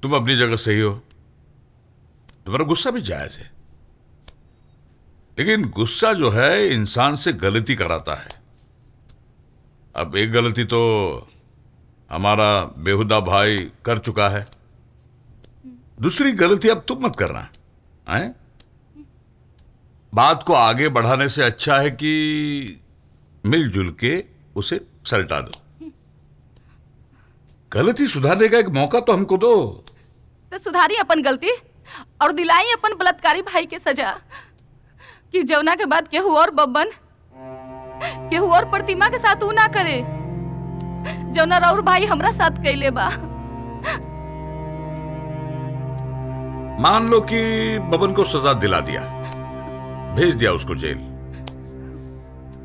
तुम अपनी जगह सही हो, तुम्हारा गुस्सा भी जायज है, लेकिन गुस्सा जो है इंसान से गलती कराता है। अब एक गलती तो हमारा बेहुदा भाई कर चुका है, दूसरी गलती अब तुम मत करना है? बात को आगे बढ़ाने से अच्छा है कि मिलजुल के उसे सलटा दो। गलती सुधारने का एक मौका तो हमको दो। तो सुधारी अपन गलती और दिलाई अपन बलात्कारी भाई के सजा, कि जौना के बाद केहू और बब्बन, केहू और प्रतिमा के साथ ऊ ना करे जौना राउर भाई हमरा साथ कैले बा। मान लो कि बबन को सजा दिला दिया, भेज दिया उसको जेल,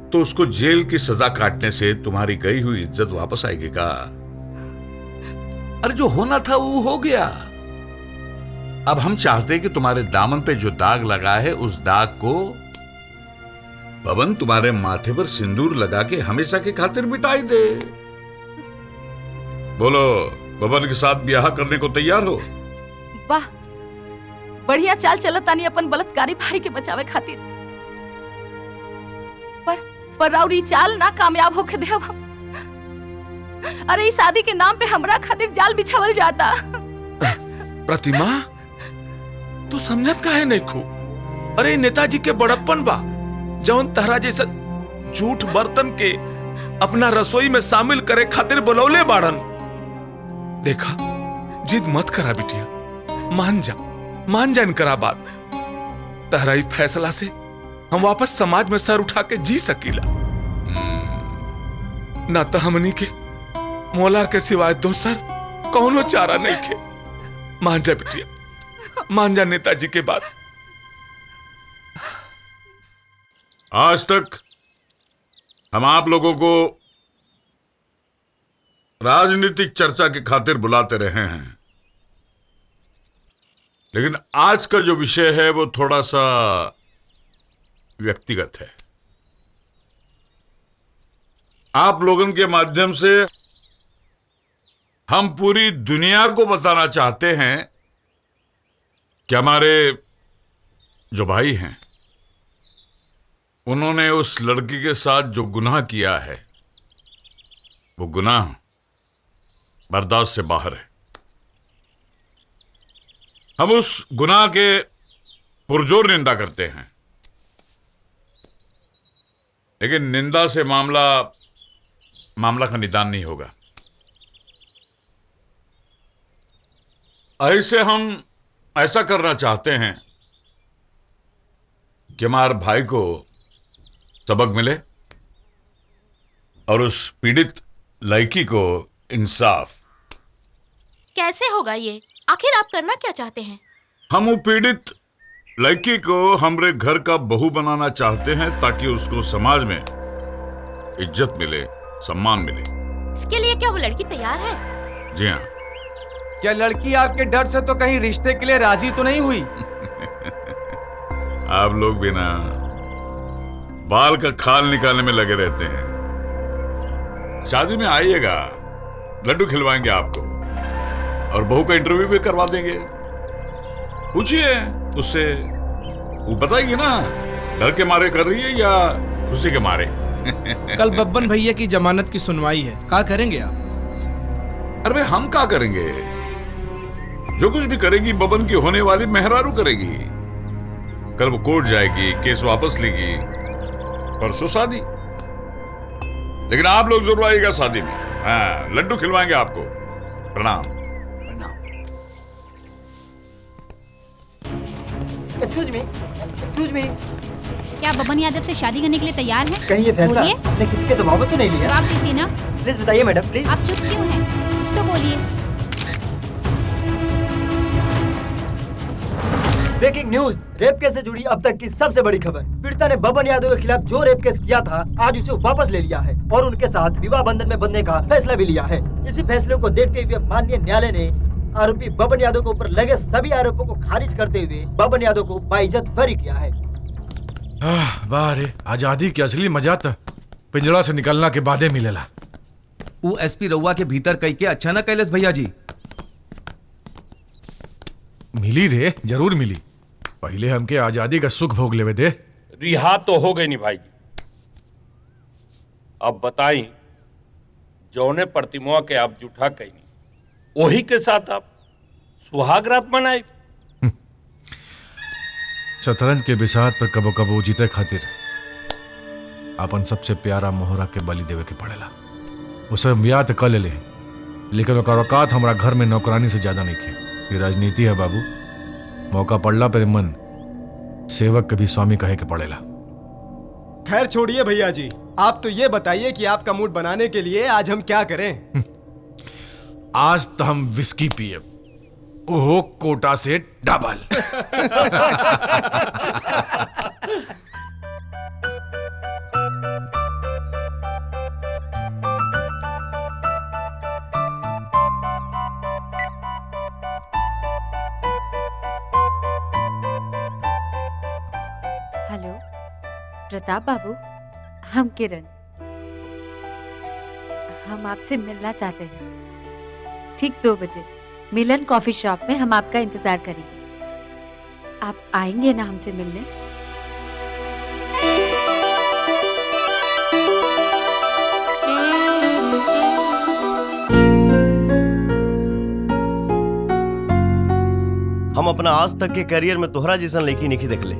तो उसको जेल की सजा काटने से तुम्हारी गई हुई इज्जत वापस आएगी का? अरे जो होना था वो हो गया। अब हम चाहते हैं कि तुम्हारे दामन पे जो दाग लगा है उस दाग को बबन तुम्हारे माथे पर सिंदूर लगा के हमेशा की खातिर मिटाई दे। बोलो, बबन के साथ ब्याह करने को तैयार हो? वाह, बढ़िया चाल चलत तानी अपन बलात्कारी भाई के बचावे खातिर। पर राउरी चाल ना कामयाब होके देव हम। अरे इस शादी के नाम पे हमरा खातिर जाल बिछावल जाता। प्रतिमा, तू समझत काहे नहीं खू? अरे नेताजी के बड़प्पन बा जौन तहरा जैसा झूठ बर्तन के अपना रसोई में शामिल करे खातिर बुलौले बाड़न। देखा, जिद मत करा बिटिया, मान जा इनकरा बात। तहरा ई फैसला से हम वापस समाज में सर उठा के जी सकीला। ना तो हमनी के मोला के सिवाय दोसर कौनो चारा नहीं खे। मान जा बिटिया, मान जा नेताजी के बात। आज तक हम आप लोगों को राजनीतिक चर्चा की खातिर बुलाते रहे हैं, लेकिन आज का जो विषय है वो थोड़ा सा व्यक्तिगत है। आप लोगों के माध्यम से हम पूरी दुनिया को बताना चाहते हैं कि हमारे जो भाई हैं उन्होंने उस लड़की के साथ जो गुनाह किया है वो गुनाह बर्दाश्त से बाहर है। हम उस गुनाह के पुरजोर निंदा करते हैं, लेकिन निंदा से मामला का निदान नहीं होगा। ऐसे हम ऐसा करना चाहते हैं कि हमारे भाई को सबक मिले और उस पीड़ित लड़की को इंसाफ। कैसे होगा ये? आखिर आप करना क्या चाहते हैं? हम वो पीड़ित लड़की को हमरे घर का बहू बनाना चाहते हैं ताकि उसको समाज में इज्जत मिले, सम्मान मिले। इसके लिए क्या वो लड़की तैयार है? जी हाँ। क्या लड़की आपके डर से तो कहीं रिश्ते के लिए राजी तो नहीं हुई? आप लोग भी ना बाल का खाल निकालने में लगे रहते हैं। शादी में आइएगा, लड्डू खिलवाएंगे आपको और बहू का इंटरव्यू भी करवा देंगे। पूछिए उससे, वो बताएगी ना डर के मारे कर रही है या खुशी के मारे। कल बब्बन भैया की जमानत की सुनवाई है, क्या करेंगे आप? अरे भाई हम क्या करेंगे? जो कुछ भी करेगी बबन की होने वाली मेहरारू करेगी। कल वो कोर्ट जाएगी, केस वापस लेगी, परसों शादी। लेकिन आप लोग जरूर आइएगा शादी में। हाँ, लड्डू खिलवाएंगे आपको। प्रणाम। Excuse me. क्या बबन यादव से शादी करने के लिए तैयार हैं? कहीं ये फैसला आपने किसी के दबाव में तो नहीं लिया? जवाब दीजिए ना। प्लीज बताइए मैडम, प्लीज। आप चुप क्यों हैं? कुछ तो बोलिए। ब्रेकिंग न्यूज, रेप केस से जुड़ी अब तक की सबसे बड़ी खबर। पीड़िता ने बबन यादव के खिलाफ जो रेप केस किया था आज उसे वापस ले लिया है और उनके साथ विवाह बंधन में बंधने का फैसला भी लिया है। इसी फैसले को देखते हुए माननीय न्यायालय ने आरोपी बबन यादव के ऊपर लगे सभी आरोपों को खारिज करते हुए बबन यादव को बाइज्जत बरी किया है। वाह रे, आजादी की असली मजा तो पिंजरा से निकलना के बादे मिलेला। वो एसपी रउआ के भीतर कई के अच्छा ना कैलेस भैया जी। मिली रे, जरूर मिली। पहले हमके आजादी का सुख भोग लेवे दे। रिहा तो हो गई नहीं भाई जी। अब बताई, जौने प्रतिमा के आप जूठा कहनी, वही के साथ आप सुहाग रात मनाई। शतरंज के बिसात पर कबो कबो जीते खातिर अपन सबसे प्यारा मोहरा के बलि देवे के पड़ेला। उसे हम याद कर ले, लेकिन ओकर औकात हमारा घर में नौकरानी से ज्यादा नहीं थे। ये राजनीति है बाबू, मौका पड़ला पर मन सेवक के भी स्वामी कहे के पड़ेला। खैर छोड़िए भैया जी, आप तो ये बताइए कि आपका मूड बनाने के लिए आज हम क्या करें? आज तो हम विस्की पिए, ओहो कोटा से डबल। हेलो प्रताप बाबू, हम किरण, हम आपसे मिलना चाहते हैं। ठीक 2 बजे मिलन कॉफी शॉप में हम आपका इंतजार करेंगे। आप आएंगे ना हमसे मिलने? हम अपना आज तक के करियर में तोहरा जैसन लड़की नहीं देख ले।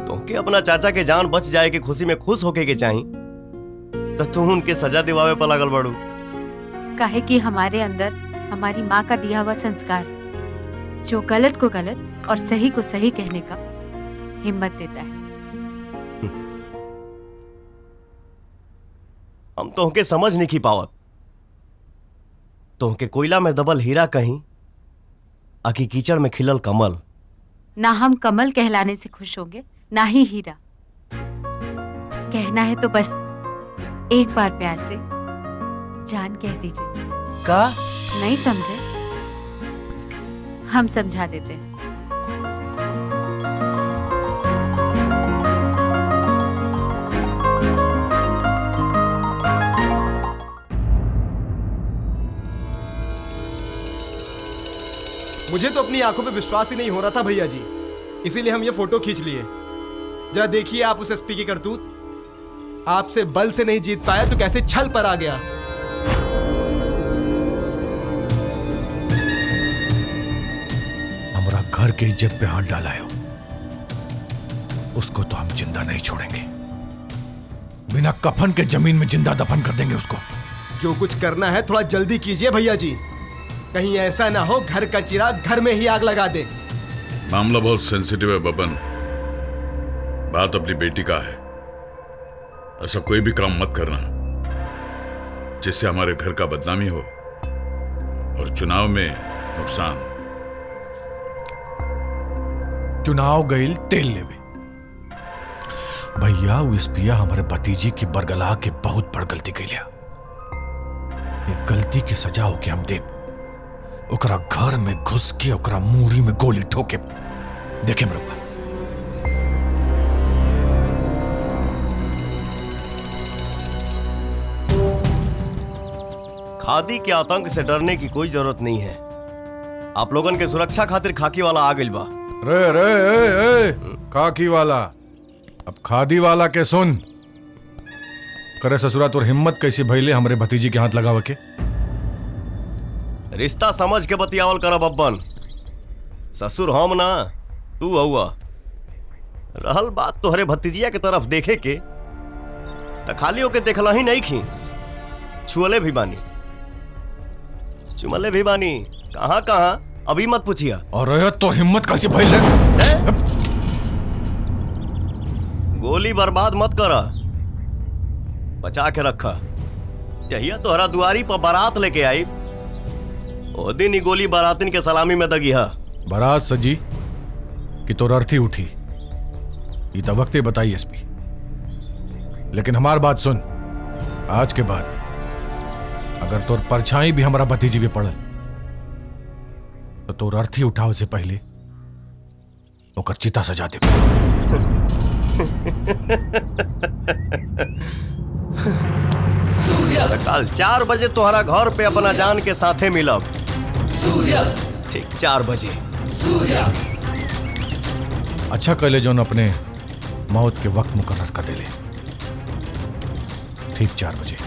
तोहके अपना चाचा के जान बच जाए के खुशी में खुश होके के चाही, तो तुम उनके सजा दिवावे पर लागल बड़ू। काहे कि हमारे अंदर हमारी माँ का दिया हुआ संस्कार, जो गलत को गलत और सही को सही कहने का हिम्मत देता है। हम तोहके समझ नहीं की पावत। तोहके कोयला में दबल हीरा कहीं, आखी कीचड़ में खिलल कमल। ना हम कमल कहलाने से खुश होंगे, ना ही हीरा। कहना है तो बस एक बार प्यार से जान कह दीजिए। का? नहीं समझे? हम समझा देते हैं। मुझे तो अपनी आंखों पे विश्वास ही नहीं हो रहा था भैया जी, इसीलिए हम ये फोटो खींच लिए। जरा देखिए आप उस एसपी की करतूत। आपसे बल से नहीं जीत पाया तो कैसे छल पर आ गया। हमारा घर के इज्जत पे हाथ डाला है, उसको तो हम जिंदा नहीं छोड़ेंगे। बिना कफन के जमीन में जिंदा दफन कर देंगे उसको। जो कुछ करना है थोड़ा जल्दी कीजिए भैया जी, कहीं ऐसा ना हो घर का चिराग घर में ही आग लगा दे। मामला बहुत सेंसिटिव है बबन, बात अपनी बेटी का है। ऐसा कोई भी काम मत करना जिससे हमारे घर का बदनामी हो और चुनाव में नुकसान। चुनाव गईल तेल लेवे। भैया वो इस्पिया हमारे भतीजी की बरगला के बहुत बड़ गलती कैलिया। ये गलती की सजा हो के हम देव। ओकरा घर में घुस के ओकरा मूड़ी में गोली ठोके देखे मरूंगा। खादी के आतंक से डरने की कोई जरूरत नहीं है। आप लोगन के सुरक्षा खातिर खाकी वाला आ गइल बा। रे रे ए, ए, खाकी वाला अब खादी वाला के सुन। करे ससुरा तोर हिम्मत कैसी भइले हमरे भतीजी के हाथ लगावे के? रिश्ता समझ के बतियावल कर बब्बन। ससुर हम ना तू हुआ। रहल बात तोहरे भतीजिया के तरफ देखे के, तो खाली होके देखला ही नहीं खी, छुअले भी बानी, चुमले भी बानी। कहां कहां अभी मत पूछिया। और तो हिम्मत कैसे भइले? गोली बर्बाद मत करा, बचा के रखा। यही तोहरा दुआरी पर बारात लेके आई, ओ दिन ही गोली बारातिन के सलामी में दगी है। बारात सजी कि तोर अर्थी उठी, ये तो वक्त बताई एसपी। लेकिन हमार बात सुन, आज के बाद अगर तोर परछाई भी हमारा भतीजी भी पड़ल तो तोर अर्थी उठाव से पहले ओकर चिता सजा दे। कल 4 बजे तोहरा घर पे अपना जान के साथे मिलब। ठीक 4 बजे। अच्छा कहले जोन अपने मौत के वक्त मुकर्रर कर देले। ठीक 4 बजे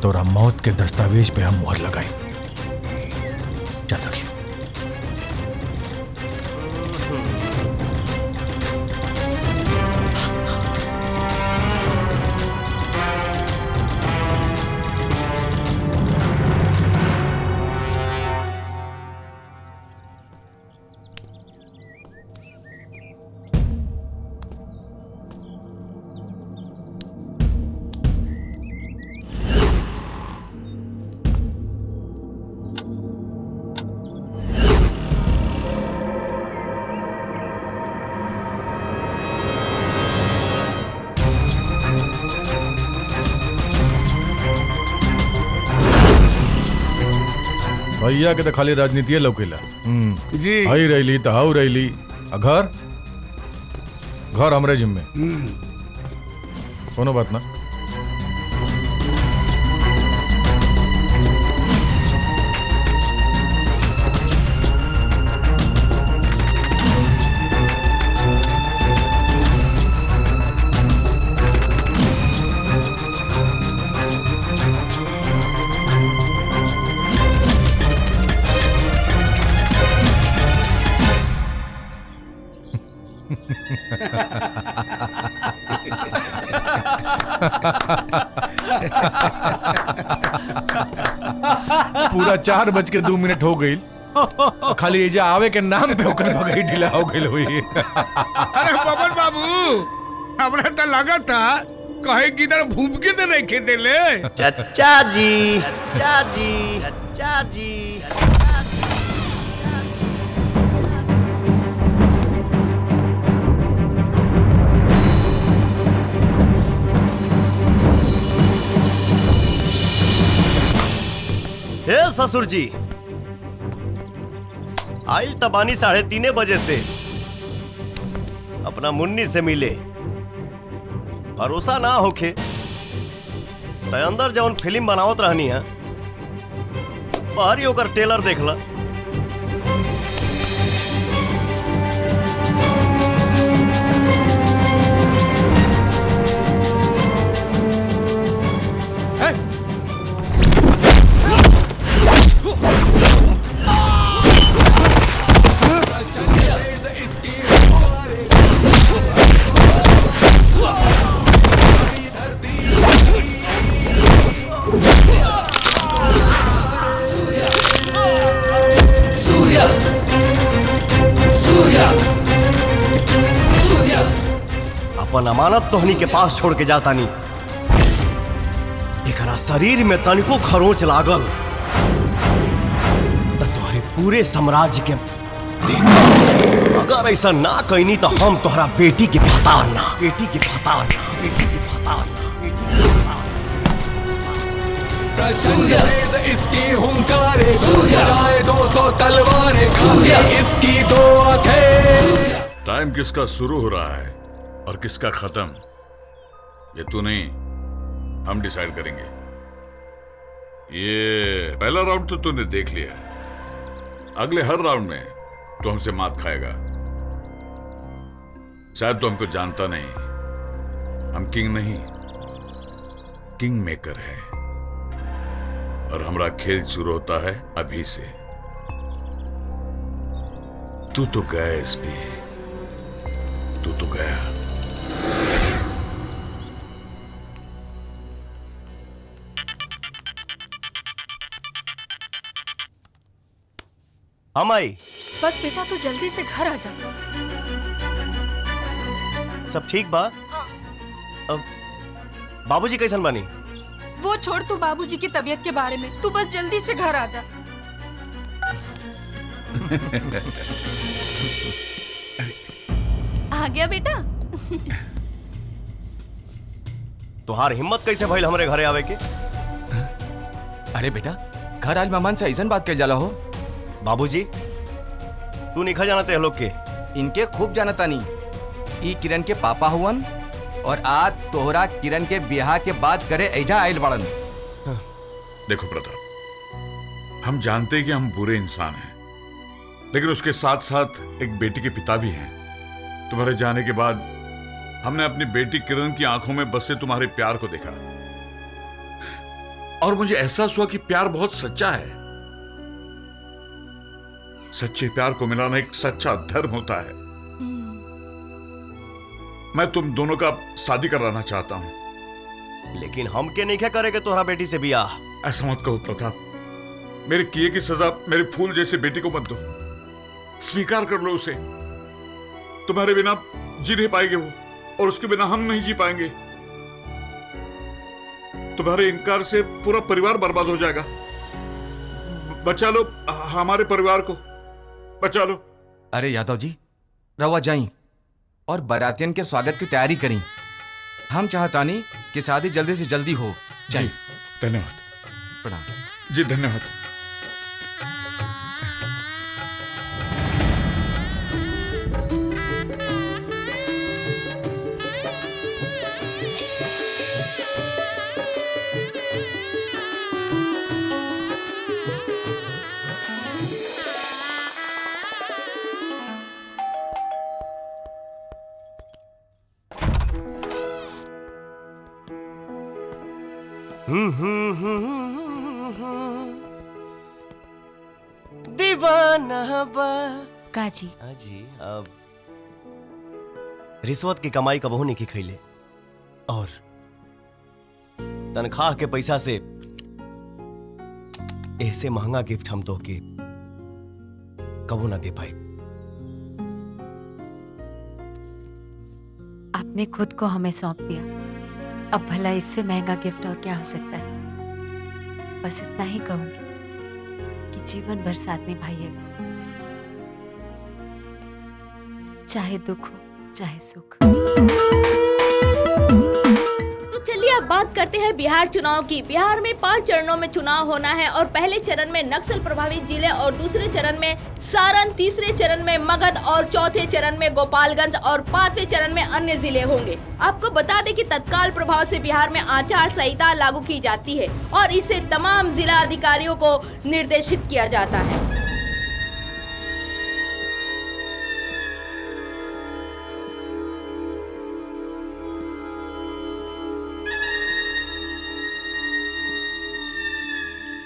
तोरा मौत के दस्तावेज पे हम मुहर लगाई। याद रखिए। भैया के तो खाली राजनीति लौकेला। जी हई रैली तो हाउ रैली। घर घर हमरे जिम्मे। कोनो बात ना। पूरा 4:02 हो गई। खाली एजा आवे के नाम पे ओकर भगाई ढीला हो गई हुई। अरे बबन बाबू, हमरा तो लगा था कहे किधर घूम के तो नहीं खेते ले। चचा जी, चचा जी, चचा जी। हे ससुर जी, आइल तबानी 3:30 बजे से अपना मुन्नी से मिले। भरोसा ना होखे तो अंदर जौन फिल्म बनावत रहनी है बाहरी होकर टेलर देखला। अपन अमानत तोहनी के पास छोड़ के जाता नहीं। एकरा शरीर में तनिको खरोंच लागल तो तोहरे पूरे साम्राज्य के देख। अगर ऐसा ना कहनी तो हम तोहरा बेटी के भतार ना, बेटी के भतार ना, बेटी के भतार ना, बेटी के भतार। इसकी हुंकारे जाए 200 तलवारें, इसकी 2 आंखें। टाइम किसका शुरू हो रहा है और किसका खत्म, ये तू नहीं हम डिसाइड करेंगे। ये पहला राउंड तो तूने देख लिया, अगले हर राउंड में तो हमसे मात खाएगा। शायद तो हमको जानता नहीं, हम किंग नहीं किंग मेकर है और हमारा खेल शुरू होता है अभी से। तू तो गया एसपी, तू तो गया। अमाई, बस बेटा तू जल्दी से घर आ जा। सब ठीक बा? अब बाबूजी कैसन बनी? वो छोड़ तू बाबूजी की तबीयत के बारे में, तू बस जल्दी से घर आ जा। आ गया बेटा। तुहार हिम्मत कैसे भइल हमरे घरे आवे के? अरे बेटा, घर आल मेहमान से ऐसा बात कर जाला हो। बाबूजी, तू नहीं खा जानते हैं लोग के? इनके खूब जानता नहीं। ई किरण के पापा हुवन और आज तोहरा किरण के ब्याह के बात करे ऐजा आयल बड़न। देखो प्रताप, हम जानते हैं कि हम बुरे इंसान हैं, लेकिन उसके साथ साथ एक बेटी के पिता भी हैं। तुम्हारे जाने के बाद हमने अपनी बेटी किरण की आंखों में बसे तुम्हारे प्यार को देखा और मुझे एहसास हुआ कि प्यार बहुत सच्चा है। सच्चे प्यार को मिलाना एक सच्चा धर्म होता है। मैं तुम दोनों का शादी कराना चाहता हूं। लेकिन हम के नहीं क्या करेंगे तोहरा बेटी से बियाह? ऐसा मत कहो प्रताप, मेरे किए की सजा मेरे फूल जैसे बेटी को मत दो। स्वीकार कर लो उसे। तुम्हारे बिना जी नहीं पाएंगे वो, और उसके बिना हम नहीं जी पाएंगे। तुम्हारे इनकार से पूरा परिवार बर्बाद हो जाएगा। बचा लो हमारे परिवार को, बचा लो। अरे यादव जी, रवा जाई और बारातियन के स्वागत की तैयारी करी। हम चाहता नहीं कि शादी जल्दी से जल्दी हो जाए। धन्यवाद। प्रणाम जी, धन्यवाद। दीवाना बा काजी जी। अब रिश्वत की कमाई कबहू नहीं की खैले, और तनख्वाह के पैसा से ऐसे महंगा गिफ्ट हम तो के कबू ना दे पाए। आपने खुद को हमें सौंप दिया, अब भला इससे महंगा गिफ्ट और क्या हो सकता है। बस इतना ही कहूंगी कि जीवन भर साथ निभाइएगा, चाहे दुख हो चाहे सुख। तो चलिए अब बात करते हैं बिहार चुनाव की। बिहार में 5 चरणों में चुनाव होना है और पहले चरण में नक्सल प्रभावित जिले और दूसरे चरण में सारण, तीसरे चरण में मगध और चौथे चरण में गोपालगंज और 5वें चरण में अन्य जिले होंगे। आपको बता दें कि तत्काल प्रभाव से बिहार में आचार संहिता लागू की जाती है और इसे तमाम जिला अधिकारियों को निर्देशित किया जाता है।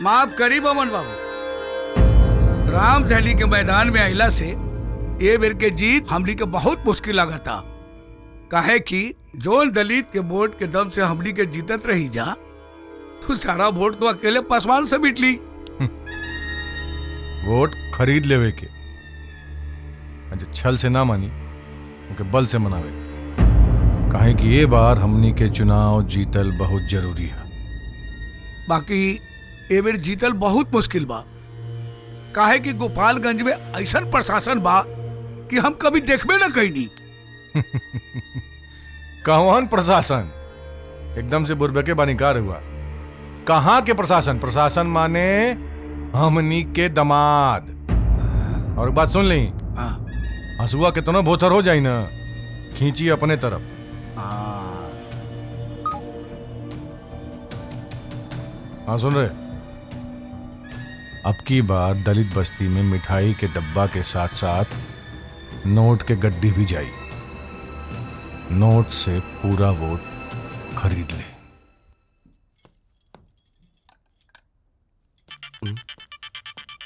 माफ करी बमन बाबू, राम झली के मैदान में आइला से ये बेर के जीत हमली के बहुत मुश्किल लगा था। काहे कि जोन दलित के वोट के दम से हमली के जीतत रही जा, तो सारा वोट तो अकेले पासवान से बीट ली। वोट खरीद लेवे के अच्छा छल से ना मानी, उनके बल से मनावे। काहे कि ये बार हमनी के चुनाव जीतल बहुत जरूरी है। बाकी ये बेर जीतल बहुत मुश्किल बा। काहे कि गोपालगंज में ऐसा प्रशासन बा कि हम कभी देखबे न कहीं। कौन प्रशासन? एकदम से बुरबके बानिकार हुआ। कहाँ के प्रशासन? प्रशासन माने हमनी के दमाद। और एक बात सुन ली, हंसुआ कितना भोथर हो जाए ना, खींची अपने तरफ। हाँ सुन रहे? अब की बार दलित बस्ती में मिठाई के डब्बा के साथ साथ नोट के गड्डी भी जाई। नोट से पूरा वोट खरीद ले।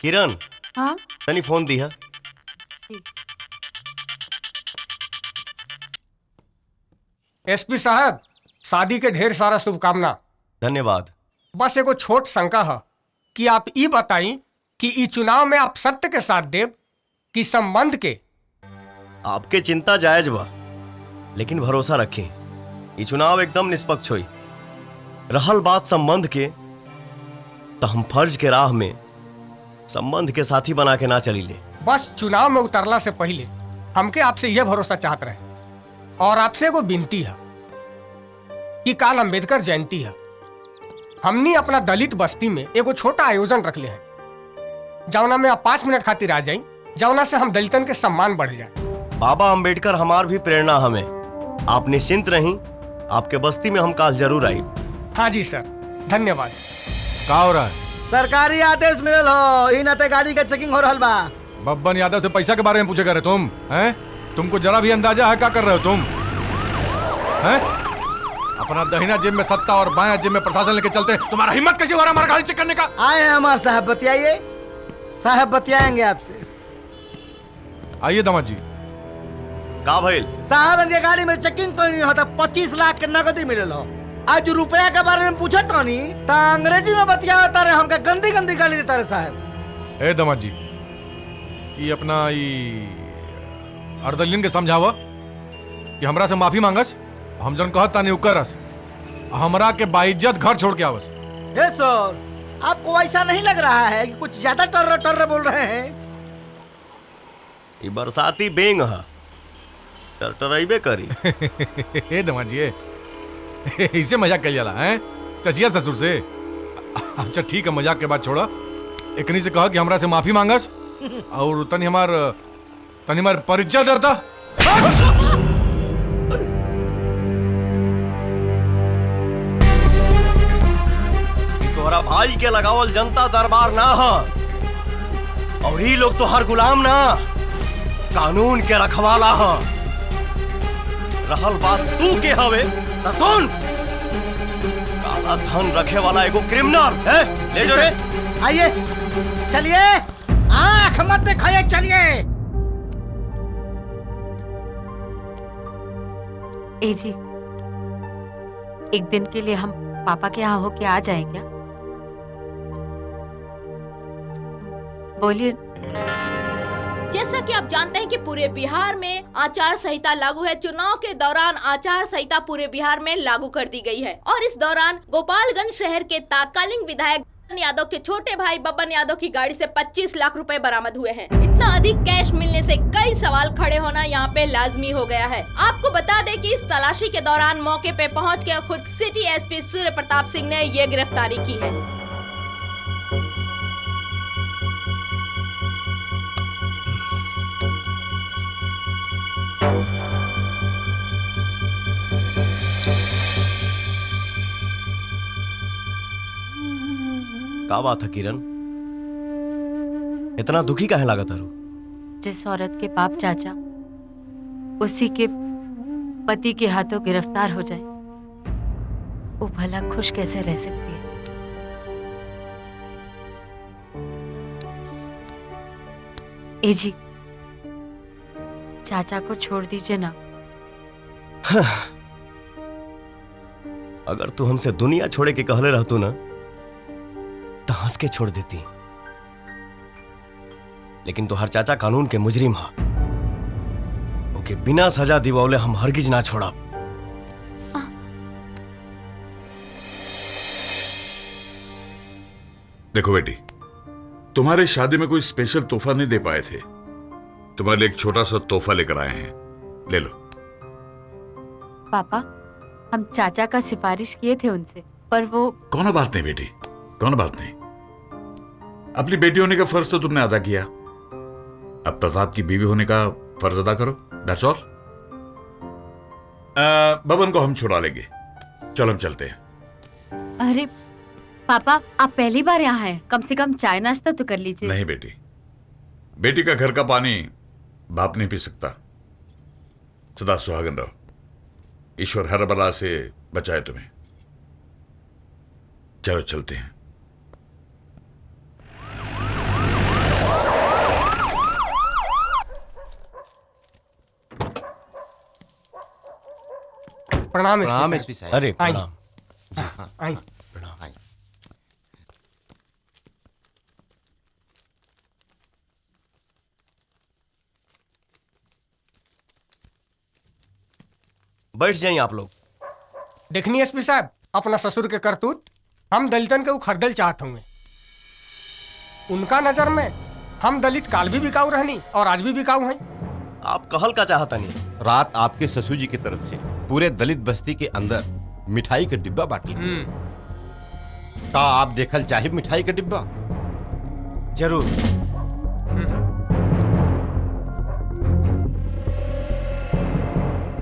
किरण, हाँ तनी फोन दी है। एसपी साहब, शादी के ढेर सारा शुभकामना। धन्यवाद। बस एगो छोट शंका है कि आप ये बताई कि ई चुनाव में आप सत्य के साथ देव कि संबंध के? आपके चिंता जायज बा, लेकिन भरोसा रखें, ये चुनाव एकदम निष्पक्ष हुई। रहल बात संबंध के, तो हम फर्ज के राह में संबंध के साथी बना के ना चली ले। बस चुनाव में उतरला से पहले हमके आपसे यह भरोसा चाहत रहे, और आपसे एगो विनती है कि काल अंबेडकर जयंती है। हमनी अपना दलित बस्ती में एगो छोटा आयोजन रख ले हैं, जौना में आप 5 मिनट खातिर आ जाए, जौना से हम दलितन के सम्मान बढ़ जाए। बाबा अंबेडकर हमार भी प्रेरणा हमें। आप निश्चिंत रहीं, आपके बस्ती में हम काल जरूर आई। हाँ जी सर, धन्यवाद। का हो रहा है? सरकारी आदेश मिलल हो, इन नाते गाड़ी के चेकिंग हो रहल बा। बब्बन यादव से पैसा के बारे में पूछे करे तुम हैं? तुमको जरा भी अंदाजा है क्या कर रहे हो तुम हैं? अपना दहिना जेब में सत्ता और बायां जेब में प्रशासन लेके चलते, तुम्हारा हिम्मत कैसे हो रहा हमारा गाड़ी चेक करने का? आए हैं हमारे साहब, बतियाइए। साहब बतियाएंगे आपसे। आइए दामाद जी। का भइल? साहब इनके गाड़ी में चेकिंग कोई नहीं होता, 25 लाख के नगदी मिलल हो। आज रुपया के बारे में पूछत तो नहीं, तो अंग्रेजी में बतियाता रहे, हमके गंदी गंदी गाली देता रहे साहब। ए दामाद जी, ये अपना अर्दलिन के समझावा कि हमरा से माफी मांगस, हम जन कहत तानी उ करस, हमरा के बाइज्जत घर छोड़ के आवस। हे सर, आपको ऐसा नहीं लग रहा है कि कुछ ज्यादा टर्र टर्र बोल रहे हैं? ये बरसाती बेंग है, टरटराइबे करी। ए दामाद जी, इसे मजाक कर जाला हैं? चचिया ससुर से। अच्छा ठीक है, मजाक के बाद छोड़ा। एकनी से कहा कि हमरा से माफी मांगस और तनी हमार परिचय देता। तोहरा भाई के लगावल जनता दरबार ना है, और ये लोग तो हर गुलाम ना, कानून के रखवाला है। रहल बात तू के हवे तो सुन, काला धन रखे वाला एगो क्रिमिनल है, ले जो रे। आइए, चलिए, आंख मत दिखाइए, चलिए। ए जी, एक दिन के लिए हम पापा के यहाँ होके आ जाए क्या? बोलिए। जैसा कि आप जानते हैं कि पूरे बिहार में आचार संहिता लागू है। चुनाव के दौरान आचार संहिता पूरे बिहार में लागू कर दी गई है और इस दौरान गोपालगंज शहर के तत्कालीन विधायक बब्बन यादव के छोटे भाई बब्बन यादव की गाड़ी से 25 लाख रुपए बरामद हुए हैं। इतना अधिक कैश मिलने से कई सवाल खड़े होना यहाँ पे लाजमी हो गया है। आपको बता दें कि इस तलाशी के दौरान मौके पे पहुँच के खुद सिटी एसपी सूर्य प्रताप सिंह ने ये गिरफ्तारी की है। का बात है किरण, इतना दुखी काहे लागत है? जिस औरत के बाप चाचा उसी के पति के हाथों गिरफ्तार हो जाए, वो भला खुश कैसे रह सकती है? ए जी, चाचा को छोड़ दीजिए ना। अगर तू हमसे दुनिया छोड़े के कहले रहतू ना तो हंस के छोड़ देती, लेकिन तो हर चाचा कानून के मुजरिम हा, ओके बिना सजा दिवावले हम हरगिज ना छोड़ा। देखो बेटी, तुम्हारे शादी में कोई स्पेशल तोहफा नहीं दे पाए थे, तुम्हारे लिए एक छोटा सा तोहफा लेकर आए हैं, ले लो। पापा, हम चाचा का सिफारिश किए थे उनसे, पर वो। कौन बात नहीं बेटी, कौन बात नहीं। अपनी बेटी होने का फर्ज तो तुमने अदा किया, अब प्रताप की बीवी होने का फर्ज अदा करो, दैट्स ऑल। बबन को हम छुड़ा लेंगे, चलो हम चलते हैं। अरे पापा, आप पहली बार यहाँ हैं, कम से कम चाय नाश्ता तो कर लीजिए। नहीं बेटी, बेटी का घर का पानी बाप नहीं पी सकता। सदा सुहागन रहो, ईश्वर हर बला से बचाए तुम्हें। चलो चलते हैं। प्रणाम एसपी साहब। अरे प्रणाम जी, आई प्रणाम। आई बैठ जाइए आप लोग। देखनी एसपी साहब, अपना ससुर के करतूत हम दलितन के उखड़दल चाहत होंगे। उनका नजर में हम दलित काल भी बिकाऊ रहनी और आज भी बिकाऊ हैं। आप कहल का चाहता नहीं? रात आपके ससुर जी की तरफ से पूरे दलित बस्ती के अंदर मिठाई का डिब्बा बांटी। का आप देखल चाहे मिठाई का डिब्बा? जरूर।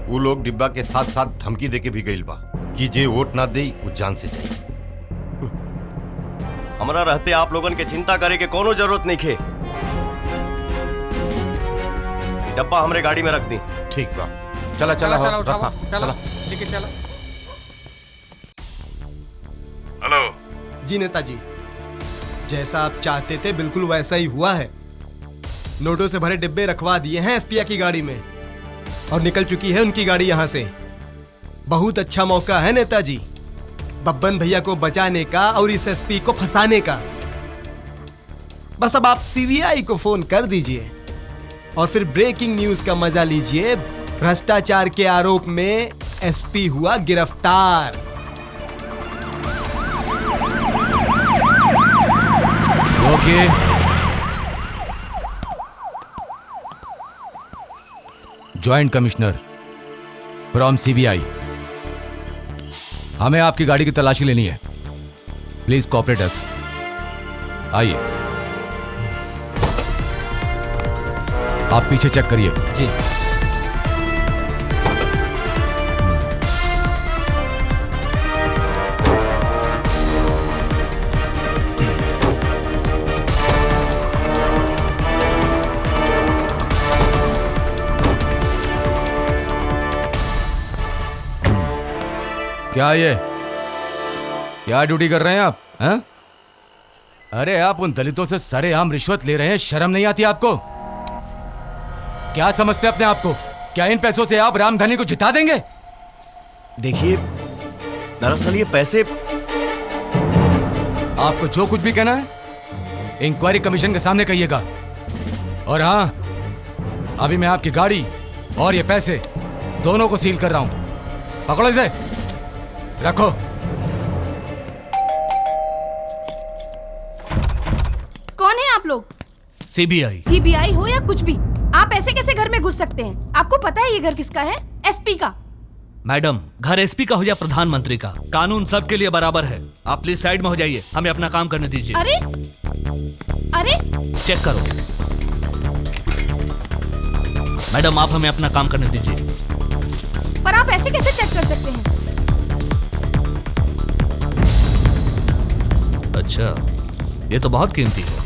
वो लोग डिब्बा के साथ साथ धमकी देके भी गइल बा कि जे वोट ना दे वो जान से जाए। हमारा रहते आप लोगन के चिंता करे के कोनो जरूरत नहीं खे। डब्बा हमरे गाड़ी में रख दी। ठीक बा। चला चला चला हो, उठावा, रखा, चला चला। लेके चला। हेलो जी नेताजी, जैसा आप चाहते थे बिल्कुल वैसा ही हुआ है। नोटों से भरे डिब्बे रखवा दिए हैं एसपी की गाड़ी में और निकल चुकी है उनकी गाड़ी यहां से। बहुत अच्छा मौका है नेताजी बब्बन भैया को बचाने का और इस एसपी को फंसाने का। बस अब आप सीबीआई को फोन कर दीजिए और फिर ब्रेकिंग न्यूज का मजा लीजिए। भ्रष्टाचार के आरोप में एसपी हुआ गिरफ्तार। Okay, joint commissioner from CBI, हमें आपकी गाड़ी की तलाशी लेनी है। प्लीज कोऑपरेट अस। आइए, आप पीछे चेक करिए। जी। क्या ड्यूटी कर रहे हैं आप? हैं? अरे आप उन दलितों से सरेआम रिश्वत ले रहे हैं, शर्म नहीं आती आपको? क्या समझते हैं अपने आप को? क्या इन पैसों से आप रामधनी को जिता देंगे? देखिए, दरअसल ये पैसे। आपको जो कुछ भी कहना है इंक्वायरी कमीशन के सामने कहिएगा। और हाँ, अभी मैं आपकी गाड़ी और ये पैसे दोनों को सील कर रहा हूं। पकड़ो इसे, रखो। कौन है आप लोग? सीबीआई। सीबीआई हो या कुछ भी, आप ऐसे कैसे घर में घुस सकते हैं? आपको पता है ये घर किसका है? एसपी का। मैडम, घर एसपी का हो या प्रधानमंत्री का, कानून सबके लिए बराबर है। आप प्लीज साइड में हो जाइए, हमें अपना काम करने दीजिए। अरे अरे, चेक करो। मैडम, आप हमें अपना काम करने दीजिए। पर आप ऐसे कैसे चेक कर सकते हैं? अच्छा, ये तो बहुत कीमती है।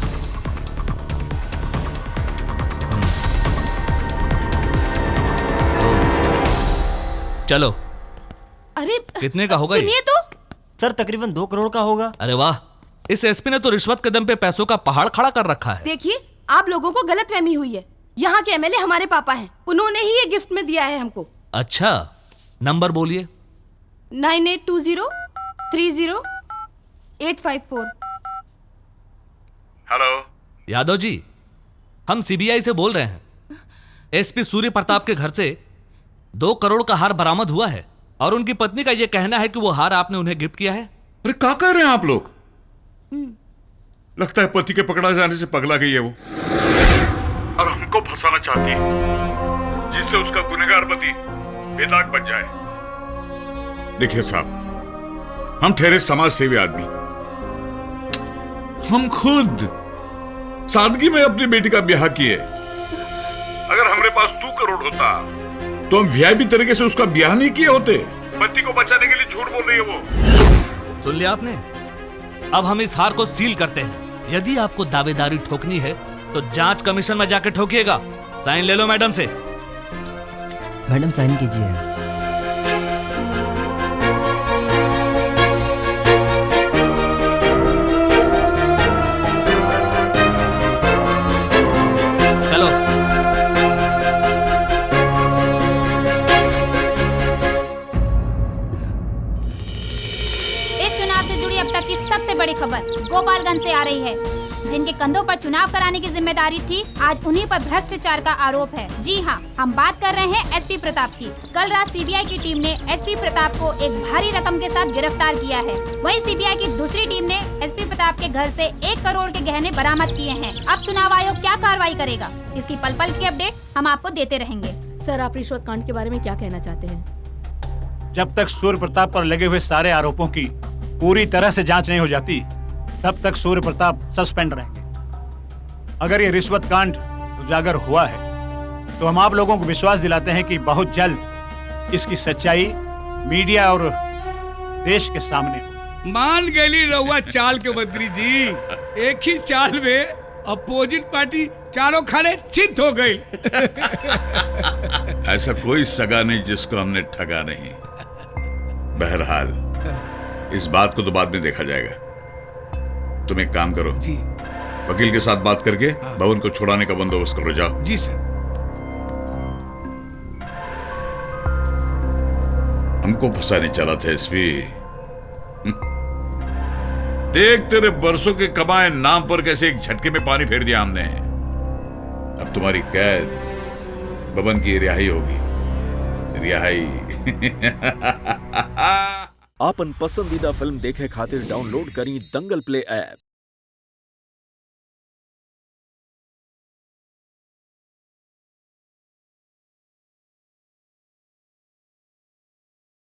चलो। अरे कितने का होगा? सुनिए तो। सर तकरीबन 2 करोड़ का होगा। अरे वाह, इस एसपी ने तो रिश्वत के दम पे पैसों का पहाड़ खड़ा कर रखा है। देखिए, आप लोगों को गलतफहमी हुई है। यहाँ के एमएलए हमारे पापा हैं, उन्होंने ही ये गिफ्ट में दिया है हमको। अच्छा, नंबर बोलिए। 9820300854। हेलो यादव जी, हम सीबीआई से बोल रहे हैं। एसपी सूर्य प्रताप के घर से 2 करोड़ का हार बरामद हुआ है और उनकी पत्नी का यह कहना है कि वो हार आपने उन्हें गिफ्ट किया है। अरे क्या कह रहे हैं आप लोग? लगता है पति के पकड़ा जाने से पगला गई है वो और हमको फंसाना चाहती है, जिससे उसका गुनहगार पति बेदाग बन जाए। देखिए साहब, हम ठहरे समाज सेवी आदमी, हम खुद सादगी में अपनी बेटी का ब्याह किए। अगर हमारे पास 2 करोड़ होता तो हम वीआईपी तरीके से उसका ब्याह नहीं किए होते। पति को बचाने के लिए झूठ बोल रही है वो। सुन लिया आपने? अब हम इस हार को सील करते हैं। यदि आपको दावेदारी ठोकनी है तो जांच कमीशन में जाकर ठोकिएगा। साइन ले लो मैडम से। मैडम साइन कीजिए। चलो। इस चुनाव से जुड़ी अब तक की सबसे बड़ी खबर गोपालगंज से आ रही है। जिनके कंधों पर चुनाव कराने की जिम्मेदारी थी, आज उन्हीं पर भ्रष्टाचार का आरोप है। जी हां, हम बात कर रहे हैं एसपी प्रताप की। कल रात सीबीआई की टीम ने एसपी प्रताप को एक भारी रकम के साथ गिरफ्तार किया है। वहीं सीबीआई की दूसरी टीम ने एसपी प्रताप के घर से 1 करोड़ के गहने बरामद किए हैं। अब चुनाव आयोग क्या कार्रवाई करेगा, इसकी पल पल की अपडेट हम आपको देते रहेंगे। सर, आप रिश्वत कांड के बारे में क्या कहना चाहते हैं? जब तक सूर्य प्रताप पर लगे हुए सारे आरोपों की पूरी तरह से जांच नहीं हो जाती, तब तक सूर्य प्रताप सस्पेंड रहेंगे। अगर ये रिश्वत कांड उजागर हुआ है तो हम आप लोगों को विश्वास दिलाते हैं कि बहुत जल्द इसकी सच्चाई मीडिया और देश के सामने हो। मान गई रहुआ चाल के बद्री जी। एक ही चाल में अपोजिट पार्टी चारों खाने चित हो गई। ऐसा कोई सगा नहीं जिसको हमने ठगा नहीं। बहरहाल इस बात को तो बाद में देखा जाएगा। तुम एक काम करो जी, वकील के साथ बात करके भवन को छुड़ाने का बंदोबस्त करो। जाओ। जी सर। हमको फंसाने चला था एसपी। देख तेरे बरसों के कमाए नाम पर कैसे एक झटके में पानी फेर दिया हमने। अब तुम्हारी कैद, बबन की रिहाई होगी। रिहाई। आपन पसंदीदा फिल्म देखे खातिर डाउनलोड करी दंगल प्ले ऐप।